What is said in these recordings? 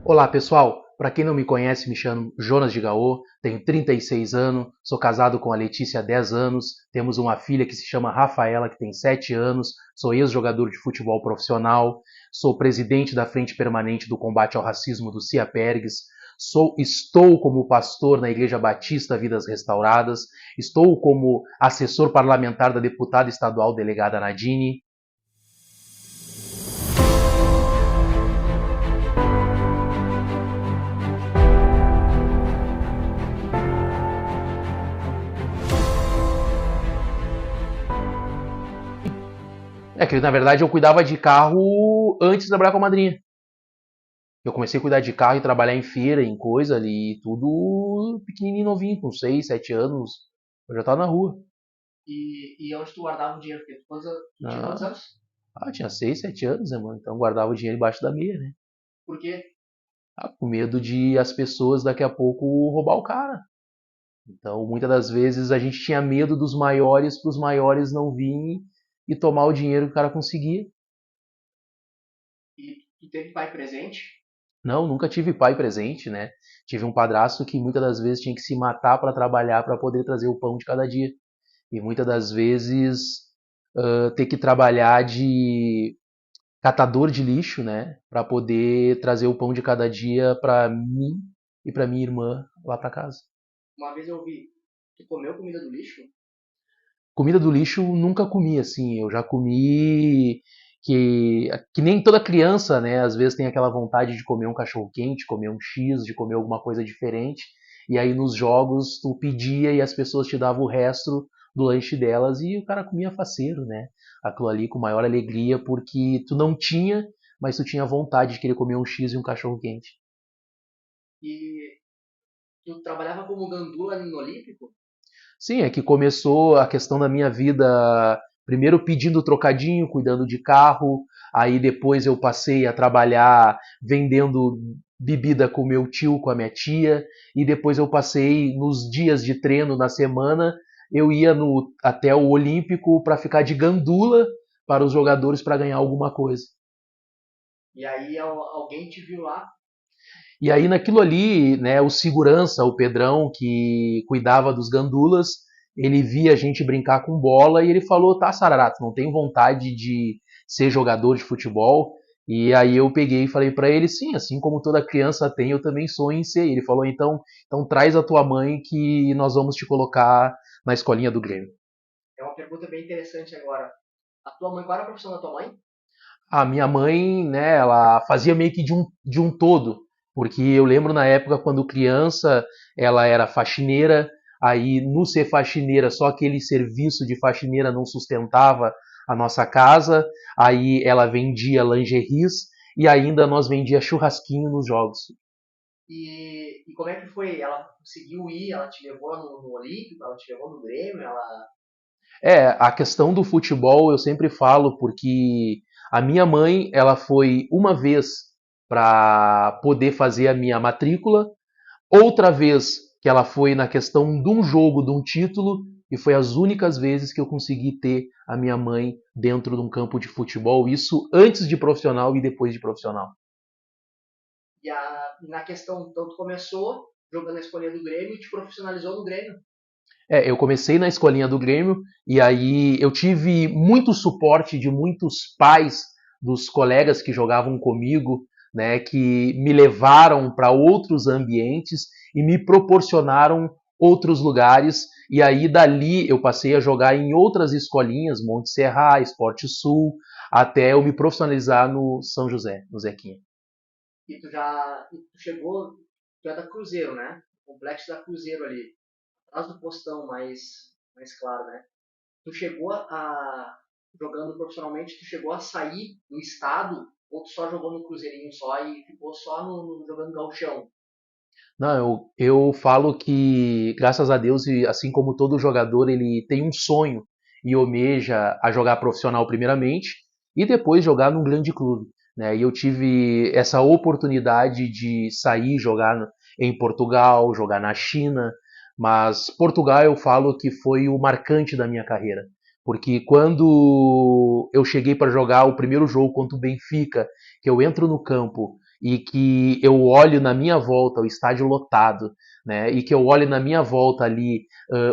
Olá pessoal, para quem não me conhece, me chamo Jonas de Gaô, tenho 36 anos, sou casado com a Letícia há 10 anos, temos uma filha que se chama Rafaela, que tem 7 anos, sou ex-jogador de futebol profissional, sou presidente da Frente Permanente do Combate ao Racismo do CIAPERGS, estou como pastor na Igreja Batista Vidas Restauradas, estou como assessor parlamentar da deputada estadual delegada Nadine. É que na verdade eu cuidava de carro antes de trabalhar com a madrinha. Eu comecei a cuidar de carro e trabalhar em feira, em coisa ali, tudo pequenininho, novinho, com 6, 7 anos. Eu já tava na rua. E onde tu guardava o dinheiro? Porque tu tinha quantos Ah, anos? tinha 6, 7 anos, né, mano? Então guardava o dinheiro embaixo da meia, né? Por quê? Com medo de as pessoas daqui a pouco roubar o cara. Então, muitas das vezes a gente tinha medo dos maiores para os maiores não virem e tomar o dinheiro que o cara conseguia. E tu teve pai presente? Não, nunca tive pai presente, né? Tive um padrasto que muitas das vezes tinha que se matar para trabalhar para poder trazer o pão de cada dia. E muitas das vezes ter que trabalhar de catador de lixo, né, para poder trazer o pão de cada dia para mim e para minha irmã lá para casa. Uma vez eu ouvi, tu comeu comida do lixo? Comida do lixo nunca comi assim, eu já comi que nem toda criança, né, às vezes tem aquela vontade de comer um cachorro quente, comer um X, de comer alguma coisa diferente. E aí nos jogos tu pedia e as pessoas te davam o resto do lanche delas e o cara comia faceiro, né? Aquilo ali com maior alegria porque tu não tinha, mas tu tinha vontade de querer comer um X e um cachorro quente. E tu trabalhava como gandula no Olímpico? Sim, é que começou a questão da minha vida, primeiro pedindo trocadinho, cuidando de carro, aí depois eu passei a trabalhar vendendo bebida com meu tio, com a minha tia, e depois eu passei nos dias de treino na semana, eu ia até o Olímpico para ficar de gandula para os jogadores para ganhar alguma coisa. E aí alguém te viu lá? E aí naquilo ali, né, o segurança, o Pedrão, que cuidava dos gandulas, ele via a gente brincar com bola e ele falou, tá, Sararato, não tenho vontade de ser jogador de futebol. E aí eu peguei e falei para ele, sim, assim como toda criança tem, eu também sonho em ser. Ele falou, então traz a tua mãe que nós vamos te colocar na escolinha do Grêmio. É uma pergunta bem interessante agora. A tua mãe, qual era a profissão da tua mãe? A minha mãe, né, ela fazia meio que de um todo, porque eu lembro na época quando criança, ela era faxineira, aí no ser faxineira, só aquele serviço de faxineira não sustentava a nossa casa, aí ela vendia lingeries e ainda nós vendia churrasquinho nos jogos. E como é que foi? Ela conseguiu ir? Ela te levou no Olímpico? Ela te levou no Grêmio? Ela... É, a questão do futebol eu sempre falo porque a minha mãe, ela foi uma vez para poder fazer a minha matrícula. Outra vez que ela foi na questão de um jogo, de um título, e foi as únicas vezes que eu consegui ter a minha mãe dentro de um campo de futebol, isso antes de profissional e depois de profissional. E na questão, então tu começou jogando a escolinha do Grêmio e te profissionalizou no Grêmio. Eu comecei na escolinha do Grêmio e aí eu tive muito suporte de muitos pais dos colegas que jogavam comigo, né, que me levaram para outros ambientes e me proporcionaram outros lugares. E aí dali eu passei a jogar em outras escolinhas, Monte Serra, Esporte Sul, até eu me profissionalizar no São José, no Zequinha. E tu chegou, tu é da Cruzeiro, né? O complexo da Cruzeiro ali, atrás do postão mais claro, né? Tu chegou jogando profissionalmente, tu chegou a sair do estado ou tu só jogou no Cruzeirinho só e ficou só jogando gauchão? Não, eu falo que, graças a Deus, e assim como todo jogador, ele tem um sonho e almeja a jogar profissional primeiramente e depois jogar num grande clube, né? E eu tive essa oportunidade de sair jogar em Portugal, jogar na China, mas Portugal eu falo que foi o marcante da minha carreira, porque quando eu cheguei para jogar o primeiro jogo contra o Benfica, que eu entro no campo e que eu olho na minha volta o estádio lotado, né, e que eu olho na minha volta ali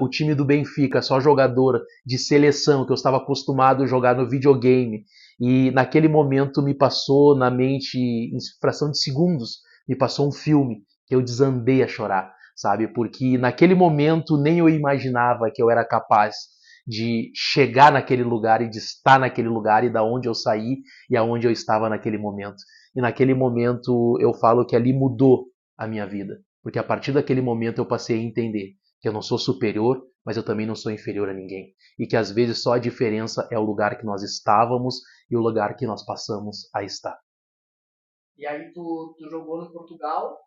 o time do Benfica, só jogador de seleção, que eu estava acostumado a jogar no videogame, e naquele momento me passou na mente, em fração de segundos, me passou um filme que eu desandei a chorar, sabe? Porque naquele momento nem eu imaginava que eu era capaz de chegar naquele lugar e de estar naquele lugar e da onde eu saí e aonde eu estava naquele momento. E naquele momento eu falo que ali mudou a minha vida, porque a partir daquele momento eu passei a entender que eu não sou superior, mas eu também não sou inferior a ninguém. E que às vezes só a diferença é o lugar que nós estávamos e o lugar que nós passamos a estar. E aí tu jogou no Portugal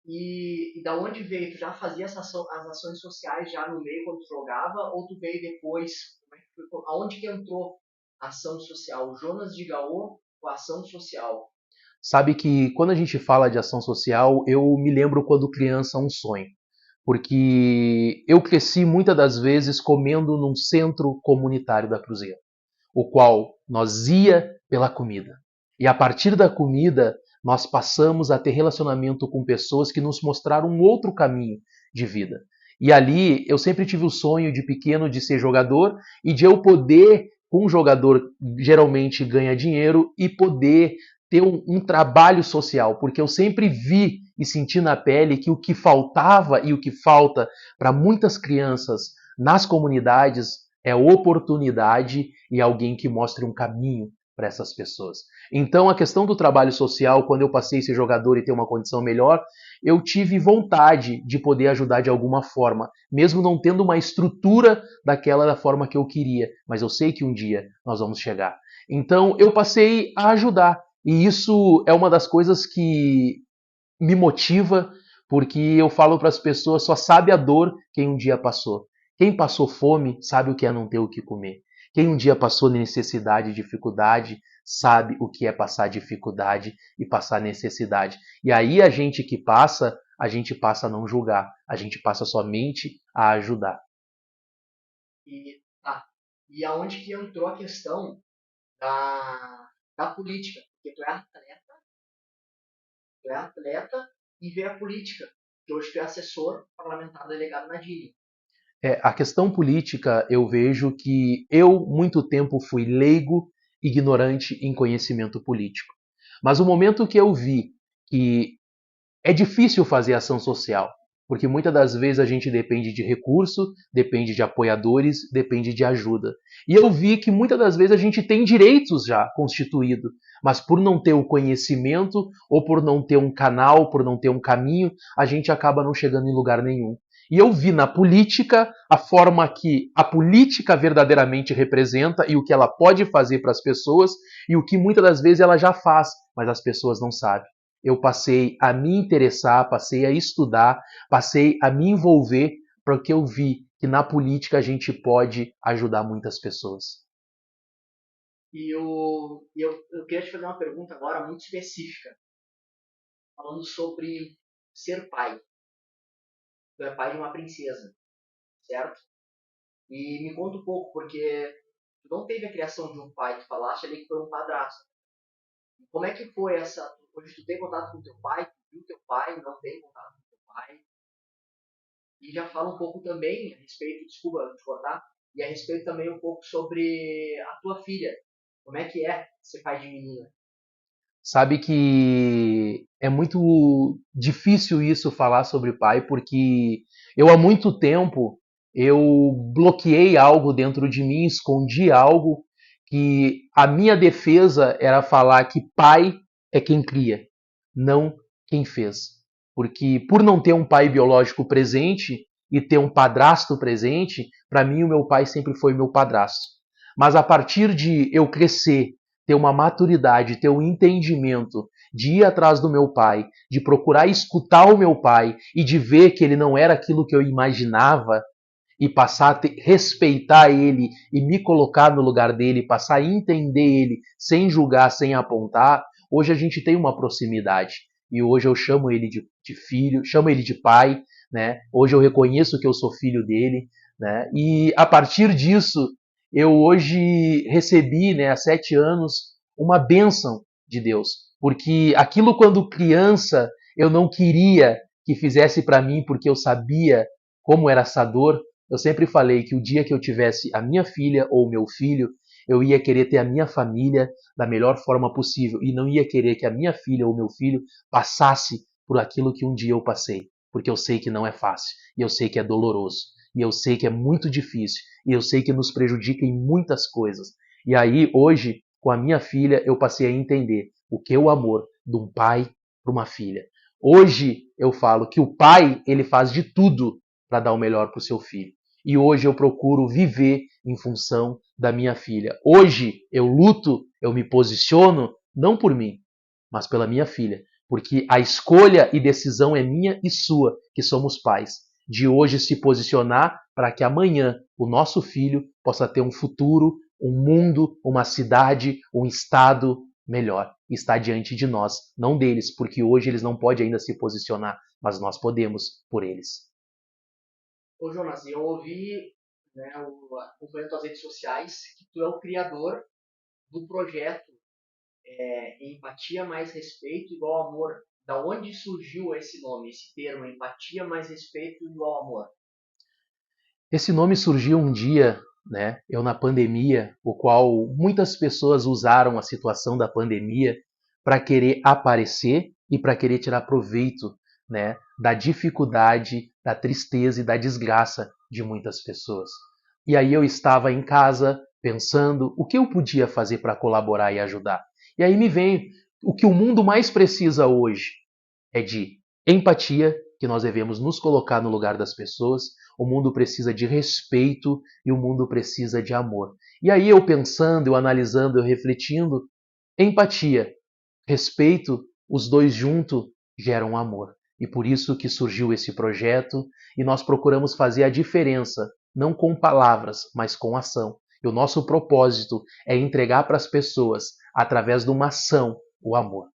e da onde veio? Tu já fazia as ações sociais já no meio quando tu jogava ou tu veio depois? Como é que foi? Aonde que entrou a ação social? O Jonas de Gaô com a ação social? Sabe que quando a gente fala de ação social, eu me lembro quando criança um sonho. Porque eu cresci muitas das vezes comendo num centro comunitário da Cruzeiro, o qual nós ia pela comida. E a partir da comida, nós passamos a ter relacionamento com pessoas que nos mostraram um outro caminho de vida. E ali eu sempre tive o sonho de pequeno de ser jogador e de eu poder, com um jogador geralmente ganha dinheiro, e poder ter um trabalho social, porque eu sempre vi e senti na pele que o que faltava e o que falta para muitas crianças nas comunidades é oportunidade e alguém que mostre um caminho para essas pessoas. Então, a questão do trabalho social, quando eu passei a ser jogador e ter uma condição melhor, eu tive vontade de poder ajudar de alguma forma, mesmo não tendo uma estrutura daquela da forma que eu queria, mas eu sei que um dia nós vamos chegar. Então, eu passei a ajudar, e isso é uma das coisas que me motiva, porque eu falo para as pessoas, só sabe a dor quem um dia passou. Quem passou fome sabe o que é não ter o que comer. Quem um dia passou necessidade e dificuldade sabe o que é passar dificuldade e passar necessidade. E aí a gente passa a não julgar, a gente passa somente a ajudar. E, tá. E aonde que entrou a questão da política? Porque tu é atleta e vê a política, que hoje tu é assessor parlamentar delegado na DIRI. A questão política, eu vejo que eu, muito tempo, fui leigo, ignorante em conhecimento político. Mas o momento que eu vi que é difícil fazer ação social, porque muitas das vezes a gente depende de recurso, depende de apoiadores, depende de ajuda. E eu vi que muitas das vezes a gente tem direitos já constituídos, mas por não ter o conhecimento ou por não ter um canal, por não ter um caminho, a gente acaba não chegando em lugar nenhum. E eu vi na política a forma que a política verdadeiramente representa e o que ela pode fazer para as pessoas e o que muitas das vezes ela já faz, mas as pessoas não sabem. Eu passei a me interessar, passei a estudar, passei a me envolver, porque eu vi que na política a gente pode ajudar muitas pessoas. Eu queria te fazer uma pergunta agora muito específica, falando sobre ser pai. Tu é pai de uma princesa, certo? E me conta um pouco, porque tu não teve a criação de um pai, tu falaste ali que foi um padrasto. Como é que foi essa... Hoje tu tem contato com teu pai, tu viu teu pai, não tem contato com teu pai. E já fala um pouco também a respeito, desculpa te cortar, e a respeito também um pouco sobre a tua filha. Como é ser pai de menina? Sabe que é muito difícil isso falar sobre pai, porque eu há muito tempo eu bloqueei algo dentro de mim, escondi algo que a minha defesa era falar que pai é quem cria, não quem fez. Porque por não ter um pai biológico presente e ter um padrasto presente, para mim o meu pai sempre foi meu padrasto. Mas a partir de eu crescer, ter uma maturidade, ter um entendimento de ir atrás do meu pai, de procurar escutar o meu pai e de ver que ele não era aquilo que eu imaginava e passar a respeitar ele e me colocar no lugar dele, passar a entender ele sem julgar, sem apontar, hoje a gente tem uma proximidade. E hoje eu chamo ele de filho, chamo ele de pai, né? Hoje eu reconheço que eu sou filho dele, né? E a partir disso, eu hoje recebi, né, há 7 anos, uma bênção de Deus. Porque aquilo quando criança eu não queria que fizesse para mim porque eu sabia como era essa dor. Eu sempre falei que o dia que eu tivesse a minha filha ou o meu filho, eu ia querer ter a minha família da melhor forma possível e não ia querer que a minha filha ou o meu filho passasse por aquilo que um dia eu passei, porque eu sei que não é fácil, e eu sei que é doloroso, e eu sei que é muito difícil, e eu sei que nos prejudica em muitas coisas. E aí, hoje, com a minha filha, eu passei a entender o que é o amor de um pai para uma filha. Hoje eu falo que o pai, ele faz de tudo para dar o melhor para o seu filho. E hoje eu procuro viver em função da minha filha. Hoje eu luto, eu me posiciono, não por mim, mas pela minha filha. Porque a escolha e decisão é minha e sua, que somos pais. De hoje se posicionar para que amanhã o nosso filho possa ter um futuro, um mundo, uma cidade, um estado melhor. Está diante de nós, não deles, porque hoje eles não podem ainda se posicionar, mas nós podemos por eles. Ô Jonas, eu ouvi, né, acompanhando tuas redes sociais, que tu é o criador do projeto Empatia mais Respeito igual Amor. Da onde surgiu esse nome, esse termo, empatia mais respeito igual amor? Esse nome surgiu um dia, né, eu na pandemia, o qual muitas pessoas usaram a situação da pandemia para querer aparecer e para querer tirar proveito, né, da dificuldade, da tristeza e da desgraça de muitas pessoas. E aí eu estava em casa pensando o que eu podia fazer para colaborar e ajudar. E aí me vem o que o mundo mais precisa hoje é de empatia, que nós devemos nos colocar no lugar das pessoas. O mundo precisa de respeito e o mundo precisa de amor. E aí eu pensando, eu analisando, eu refletindo, empatia, respeito, os dois juntos geram amor. E por isso que surgiu esse projeto e nós procuramos fazer a diferença, não com palavras, mas com ação. E o nosso propósito é entregar para as pessoas, através de uma ação, o amor.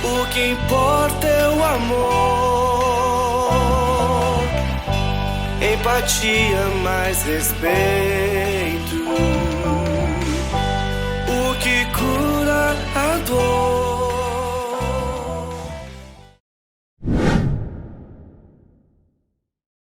O que importa é o amor, empatia mais respeito.